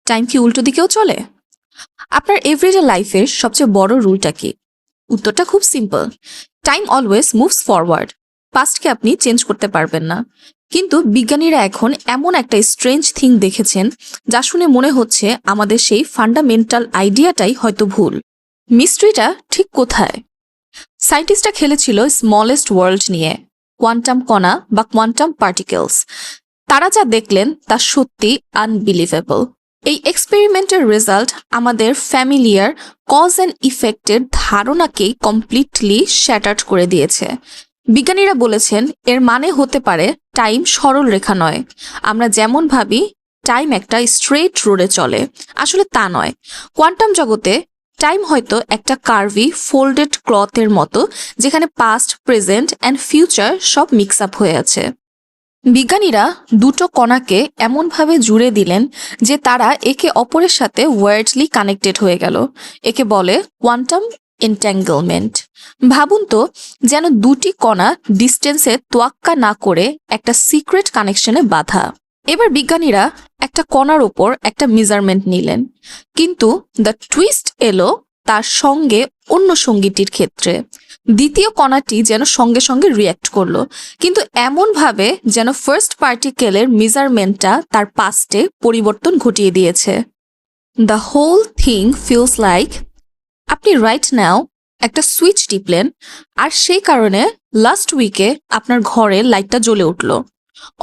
Time কি উল্টো দিকেও চলে? আপনার এভরিডে লাইফের সবচেয়ে বড় রুলটা কি? উত্তরটা খুব simple. Time always moves forward. পাস্টকে আপনি চেঞ্জ করতে পারবেন না। কিন্তু বিজ্ঞানীরা এখন এমন একটা স্ট্রেঞ্জ থিং দেখেছেন যা শুনে মনে হচ্ছে আমাদের সেই ফান্ডামেন্টাল আইডিয়াটাই হয়তো ভুল। মিস্ট্রিটা ঠিক কোথায়? সায়েন্টিস্টরা খেলেছিল স্মলেস্ট ওয়ার্ল্ড নিয়ে, কোয়ান্টাম কণা বা কোয়ান্টাম পার্টিকেলস। তারা যা দেখলেন তা সত্যি আনবিলিভেবল। এই এক্সপেরিমেন্টের রেজাল্ট আমাদের ফ্যামিলিয়ার কজ অ্যান্ড ইফেক্টের ধারণাকেই কমপ্লিটলি শ্যাটার্ড করে দিয়েছে। বিজ্ঞানীরা বলেছেন এর মানে হতে পারে টাইম সরল রেখা নয়। আমরা যেমন ভাবি টাইম একটা স্ট্রেট রোডে চলে, আসলে তা নয়। কোয়ান্টাম জগতে টাইম হয়তো একটা কার্ভি ফোল্ডেড ক্লথের মতো, যেখানে পাস্ট, প্রেজেন্ট অ্যান্ড ফিউচার সব মিক্স আপ হয়ে আছে। বিজ্ঞানীরা দুটো কণাকে এমনভাবে জুড়ে দিলেন যে তারা একে অপরের সাথে ওয়ার্ডলি কানেক্টেড হয়ে গেল। একে বলে কোয়ান্টাম এন্ট্যাঙ্গলমেন্ট। ভাবুন তো, যেন দুটি কণা ডিস্টেন্সে তোয়াক্কা না করে একটা সিক্রেট কানেকশনে বাঁধা। এবার বিজ্ঞানীরা একটা কণার ওপর একটা মেজারমেন্ট নিলেন, কিন্তু দ্য টুইস্ট এলো তার সঙ্গে অন্য সঙ্গীটির ক্ষেত্রে। দ্বিতীয় কণাটি যেন সঙ্গে সঙ্গে রিয়্যাক্ট করলো, কিন্তু এমনভাবে যেন ফার্স্ট পার্টিকেলের মেজারমেন্টটা তার পাস্টে পরিবর্তন ঘটিয়ে দিয়েছে। The whole thing feels like আপনি রাইট নাও একটা সুইচ টিপলেন, আর সেই কারণে লাস্ট উইকে আপনার ঘরে লাইটটা জ্বলে উঠল।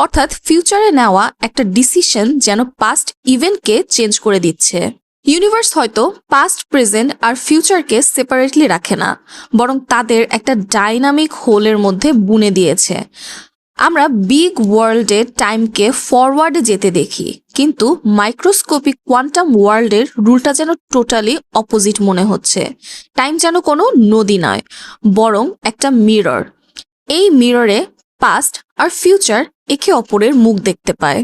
অর্থাৎ ফিউচারে নেওয়া একটা ডিসিশন যেন পাস্ট ইভেন্টকে চেঞ্জ করে দিচ্ছে। ইউনিভার্স হয়তো পাস্ট, প্রেজেন্ট আর ফিউচারকে সেপারেটলি রাখে না, বরং তাদের একটা ডাইনামিক হোলের মধ্যে বুনে দিয়েছে। আমরা বিগ ওয়ার্ল্ডে টাইমকে ফরওয়ার্ডে যেতে দেখি, কিন্তু মাইক্রোস্কোপিক কোয়ান্টাম ওয়ার্ল্ডের রুলটা যেন টোটালি অপোজিট মনে হচ্ছে। টাইম যেন কোনো নদী নয়, বরং একটা মিরর। এই মিররে পাস্ট আর ফিউচার একে অপরের মুখ দেখতে পায়।